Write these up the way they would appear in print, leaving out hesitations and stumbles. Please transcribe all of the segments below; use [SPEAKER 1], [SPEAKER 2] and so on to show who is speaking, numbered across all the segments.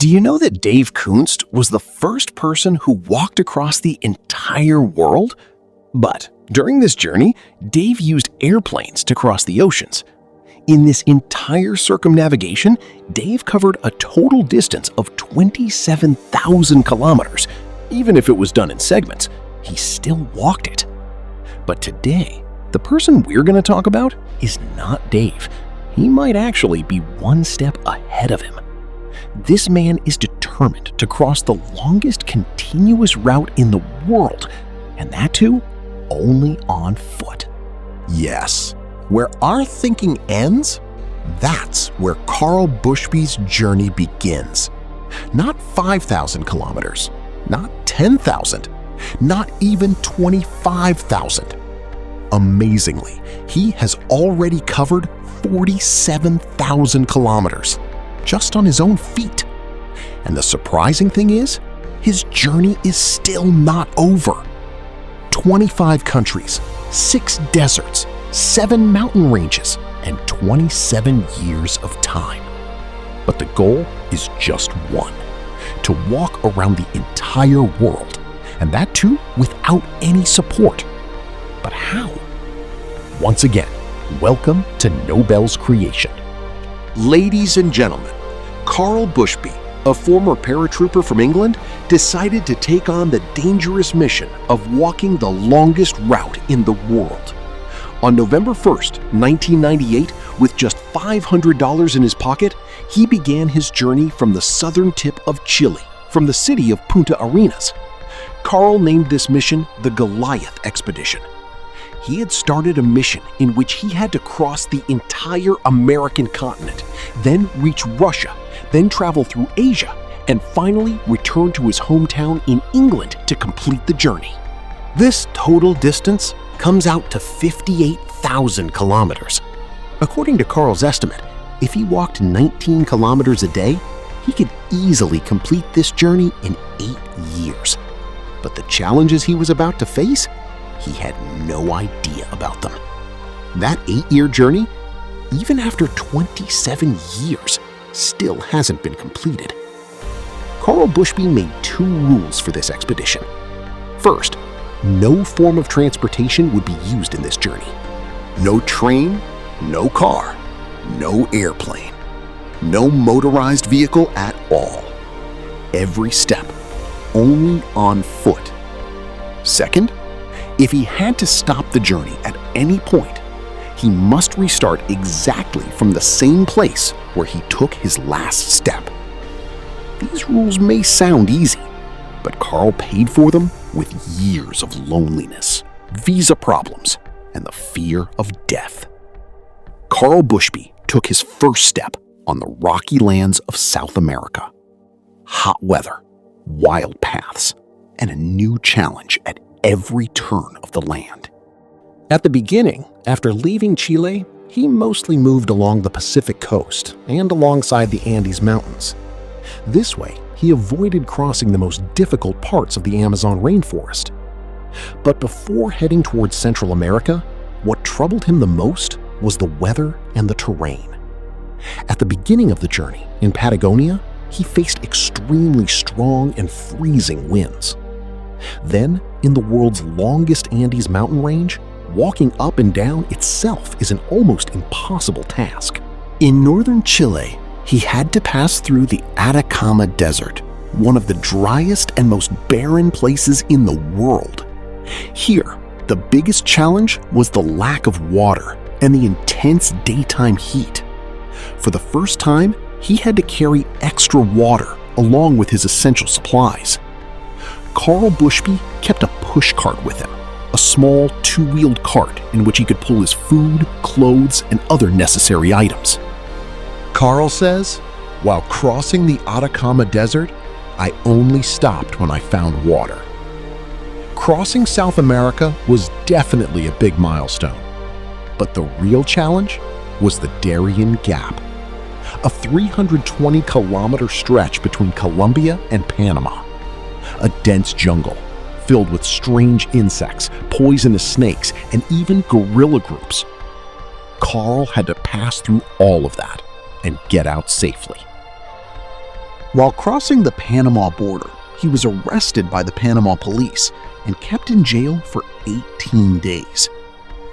[SPEAKER 1] Do you know that Dave Kunst was the first person who walked across the entire world? But during this journey, Dave used airplanes to cross the oceans. In this entire circumnavigation, Dave covered a total distance of 27,000 kilometers. Even if it was done in segments, he still walked it. But today, the person we're going to talk about is not Dave. He might actually be one step ahead of him. This man is determined to cross the longest continuous route in the world, and that too, only on foot.
[SPEAKER 2] Yes, where our thinking ends, that's where Carl Bushby's journey begins. Not 5,000 kilometers, not 10,000, not even 25,000. Amazingly, he has already covered 47,000 kilometers just on his own feet. And the surprising thing is, his journey is still not over. 25 countries, 6 deserts, 7 mountain ranges, and 27 years of time. But the goal is just one: to walk around the entire world, and that too without any support. But how? Once again, welcome to Nobel's creation.
[SPEAKER 3] Ladies and gentlemen, Carl Bushby, a former paratrooper from England, decided to take on the dangerous mission of walking the longest route in the world. On November 1st, 1998, with just $500 in his pocket, he began his journey from the southern tip of Chile, from the city of Punta Arenas. Carl named this mission the Goliath Expedition. He had started a mission in which he had to cross the entire American continent, then reach Russia, then travel through Asia, and finally return to his hometown in England to complete the journey. This total distance comes out to 58,000 kilometers. According to Carl's estimate, if he walked 19 kilometers a day, he could easily complete this journey in 8 years. But the challenges he was about to face, he had no idea about them. That 8-year journey, even after 27 years, still hasn't been completed. Carl Bushby made 2 rules for this expedition. First, no form of transportation would be used in this journey. No train, no car, no airplane, no motorized vehicle at all. Every step, only on foot. Second, if he had to stop the journey at any point, he must restart exactly from the same place where he took his last step. These rules may sound easy, but Carl paid for them with years of loneliness, visa problems, and the fear of death. Carl Bushby took his first step on the rocky lands of South America. Hot weather, wild paths, and a new challenge at every turn of the land. At the beginning, after leaving Chile, he mostly moved along the Pacific coast and alongside the Andes Mountains. This way, he avoided crossing the most difficult parts of the Amazon rainforest. But before heading towards Central America, what troubled him the most was the weather and the terrain. At the beginning of the journey, in Patagonia, he faced extremely strong and freezing winds. Then, in the world's longest Andes mountain range, walking up and down itself is an almost impossible task. In northern Chile, he had to pass through the Atacama Desert, one of the driest and most barren places in the world. Here, the biggest challenge was the lack of water and the intense daytime heat. For the first time, he had to carry extra water along with his essential supplies. Carl Bushby kept a push cart with him, a small 2-wheeled cart in which he could pull his food, clothes, and other necessary items.
[SPEAKER 2] Carl says, "While crossing the Atacama Desert, I only stopped when I found water." Crossing South America was definitely a big milestone. But the real challenge was the Darién Gap, a 320-kilometer stretch between Colombia and Panama. A dense jungle filled with strange insects, poisonous snakes, and even guerrilla groups. Carl had to pass through all of that and get out safely. While crossing the Panama border, he was arrested by the Panama police and kept in jail for 18 days.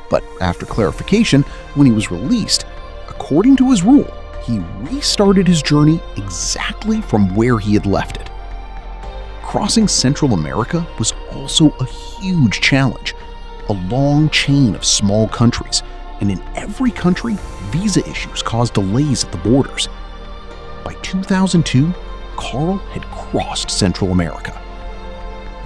[SPEAKER 2] But after clarification, when he was released, according to his rule, he restarted his journey exactly from where he had left it. Crossing Central America was also a huge challenge, a long chain of small countries, and in every country, visa issues caused delays at the borders. By 2002, Carl had crossed Central America.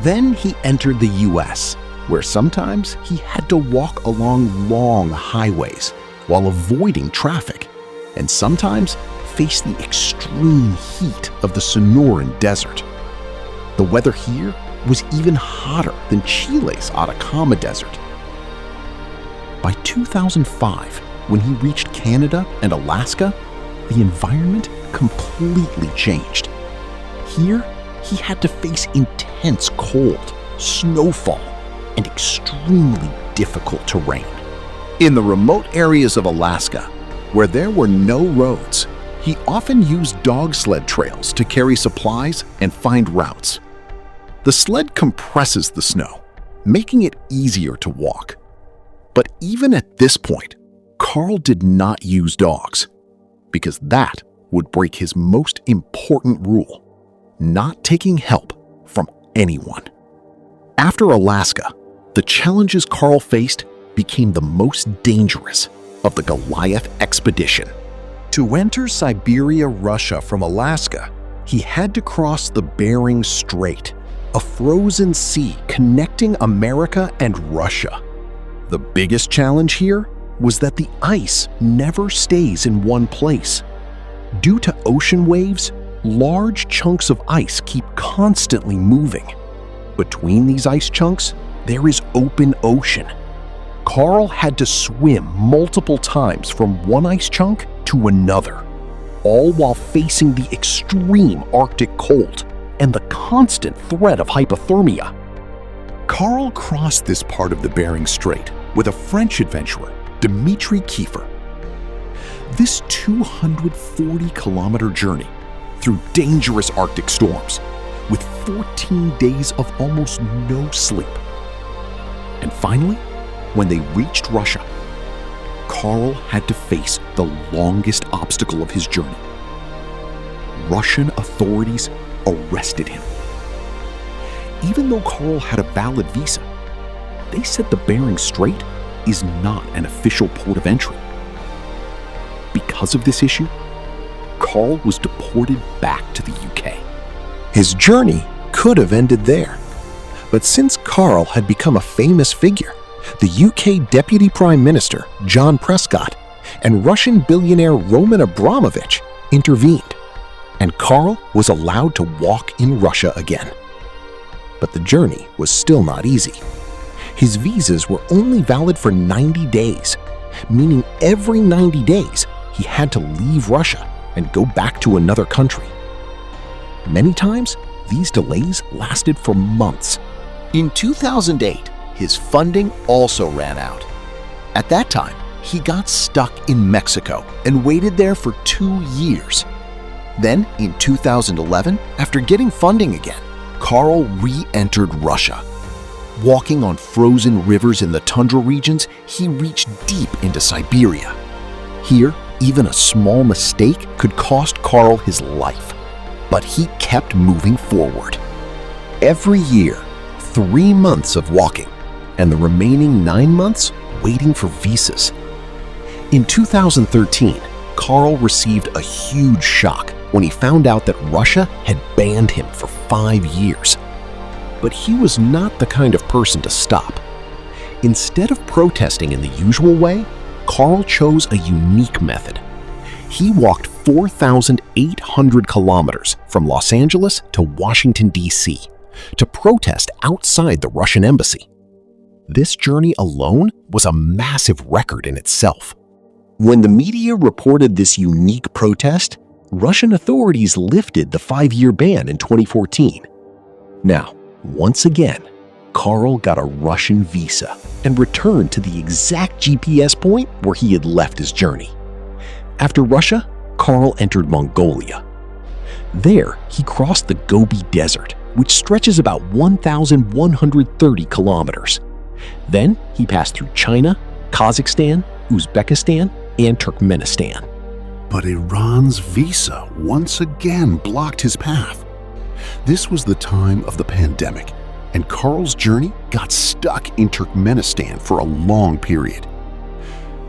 [SPEAKER 2] Then he entered the US, where sometimes he had to walk along long highways while avoiding traffic, and sometimes face the extreme heat of the Sonoran Desert. The weather here was even hotter than Chile's Atacama Desert. By 2005, when he reached Canada and Alaska, the environment completely changed. Here, he had to face intense cold, snowfall, and extremely difficult terrain. In the remote areas of Alaska, where there were no roads, he often used dog sled trails to carry supplies and find routes. The sled compresses the snow, making it easier to walk. But even at this point, Carl did not use dogs, because that would break his most important rule: not taking help from anyone. After Alaska, the challenges Carl faced became the most dangerous of the Goliath expedition. To enter Siberia, Russia from Alaska, he had to cross the Bering Strait, a frozen sea connecting America and Russia. The biggest challenge here was that the ice never stays in one place. Due to ocean waves, large chunks of ice keep constantly moving. Between these ice chunks, there is open ocean. Carl had to swim multiple times from one ice chunk to another, all while facing the extreme Arctic cold and the constant threat of hypothermia. Carl crossed this part of the Bering Strait with a French adventurer, Dimitri Kiefer. This 240-kilometer journey through dangerous Arctic storms, with 14 days of almost no sleep. And finally, when they reached Russia, Carl had to face the longest obstacle of his journey. Russian authorities arrested him. Even though Carl had a valid visa, they said the Bering Strait is not an official port of entry. Because of this issue, Carl was deported back to the UK. His journey could have ended there, but since Carl had become a famous figure, the UK Deputy Prime Minister, John Prescott, and Russian billionaire Roman Abramovich intervened, and Carl was allowed to walk in Russia again. But the journey was still not easy. His visas were only valid for 90 days, meaning every 90 days he had to leave Russia and go back to another country. Many times, these delays lasted for months. In 2008, his funding also ran out. At that time, he got stuck in Mexico and waited there for 2 years. Then, in 2011, after getting funding again, Carl re-entered Russia. Walking on frozen rivers in the tundra regions, he reached deep into Siberia. Here, even a small mistake could cost Carl his life, but he kept moving forward. Every year, 3 months of walking, and the remaining 9 months waiting for visas. In 2013, Carl received a huge shock when he found out that Russia had banned him for 5 years. But he was not the kind of person to stop. Instead of protesting in the usual way, Carl chose a unique method. He walked 4,800 kilometers from Los Angeles to Washington, D.C. to protest outside the Russian embassy. This journey alone was a massive record in itself. When the media reported this unique protest, Russian authorities lifted the 5-year ban in 2014. Now, once again, Carl got a Russian visa and returned to the exact GPS point where he had left his journey. After Russia, Carl entered Mongolia.
[SPEAKER 1] There, he crossed the Gobi Desert, which stretches about 1,130 kilometers. Then, he passed through China, Kazakhstan, Uzbekistan, and Turkmenistan.
[SPEAKER 2] But Iran's visa once again blocked his path. This was the time of the pandemic, and Carl's journey got stuck in Turkmenistan for a long period.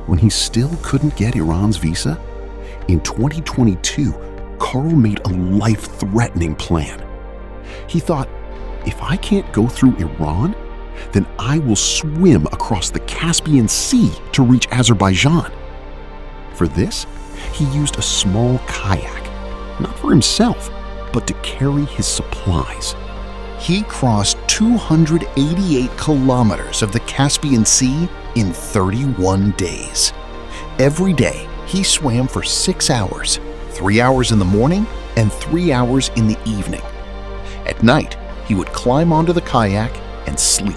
[SPEAKER 2] When he still couldn't get Iran's visa, in 2022, Carl made a life-threatening plan. He thought, if I can't go through Iran, then I will swim across the Caspian Sea to reach Azerbaijan. For this, he used a small kayak, not for himself, but to carry his supplies. He crossed 288 kilometers of the Caspian Sea in 31 days. Every day, he swam for 6 hours, 3 hours in the morning and 3 hours in the evening. At night, he would climb onto the kayak and sleep.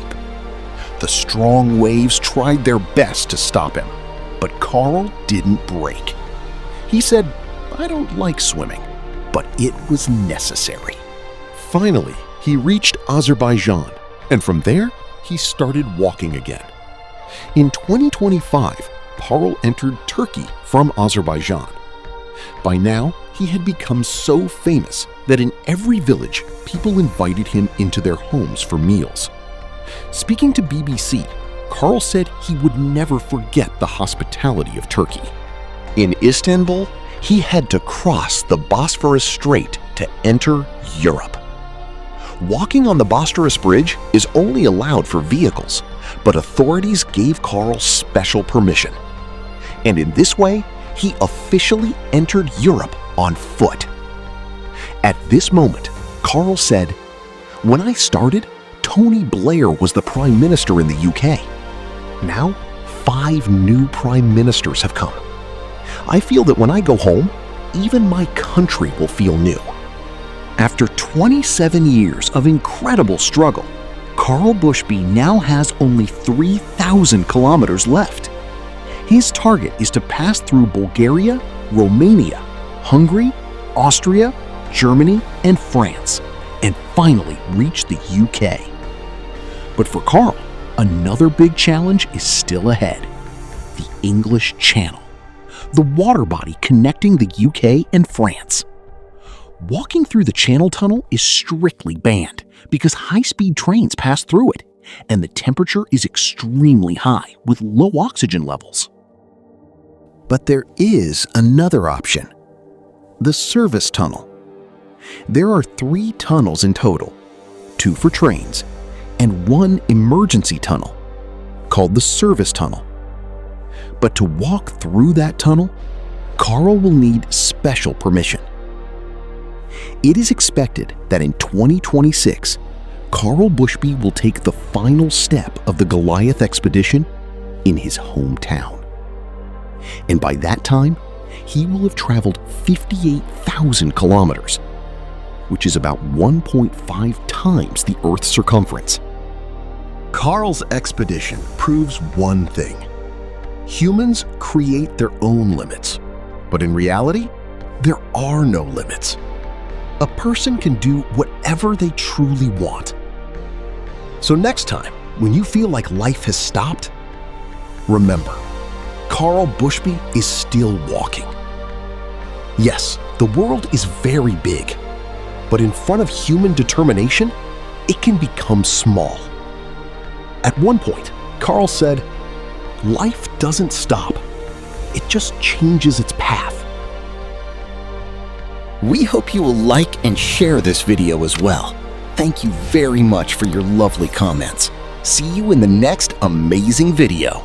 [SPEAKER 2] The strong waves tried their best to stop him, but Carl didn't break. He said, "I don't like swimming," but it was necessary. Finally, he reached Azerbaijan, and from there, he started walking again. In 2025, Carl entered Turkey from Azerbaijan. By now, he had become so famous that in every village, people invited him into their homes for meals. Speaking to BBC, Carl said he would never forget the hospitality of Turkey. In Istanbul, he had to cross the Bosphorus Strait to enter Europe. Walking on the Bosphorus Bridge is only allowed for vehicles, but authorities gave Carl special permission. And in this way, he officially entered Europe on foot. At this moment, Carl said, "When I started, Tony Blair was the Prime Minister in the UK. Now, 5 new Prime Ministers have come. I feel that when I go home, even my country will feel new." After 27 years of incredible struggle, Carl Bushby now has only 3,000 kilometers left. His target is to pass through Bulgaria, Romania, Hungary, Austria, Germany, and France, and finally reach the UK. But for Carl, another big challenge is still ahead: the English Channel, the water body connecting the UK and France. Walking through the Channel Tunnel is strictly banned because high-speed trains pass through it, and the temperature is extremely high with low oxygen levels. But there is another option: the service tunnel. There are 3 tunnels in total, 2 for trains and 1 emergency tunnel, called the service tunnel. But to walk through that tunnel, Carl will need special permission. It is expected that in 2026, Carl Bushby will take the final step of the Goliath expedition in his hometown. And by that time, he will have traveled 58,000 kilometers, which is about 1.5 times the Earth's circumference. Carl's expedition proves one thing: humans create their own limits, but in reality, there are no limits. A person can do whatever they truly want. So next time, when you feel like life has stopped, remember, Carl Bushby is still walking. Yes, the world is very big, but in front of human determination, it can become small. At one point, Carl said, "Life doesn't stop. It just changes its path." We hope you will like and share this video as well. Thank you very much for your lovely comments. See you in the next amazing video.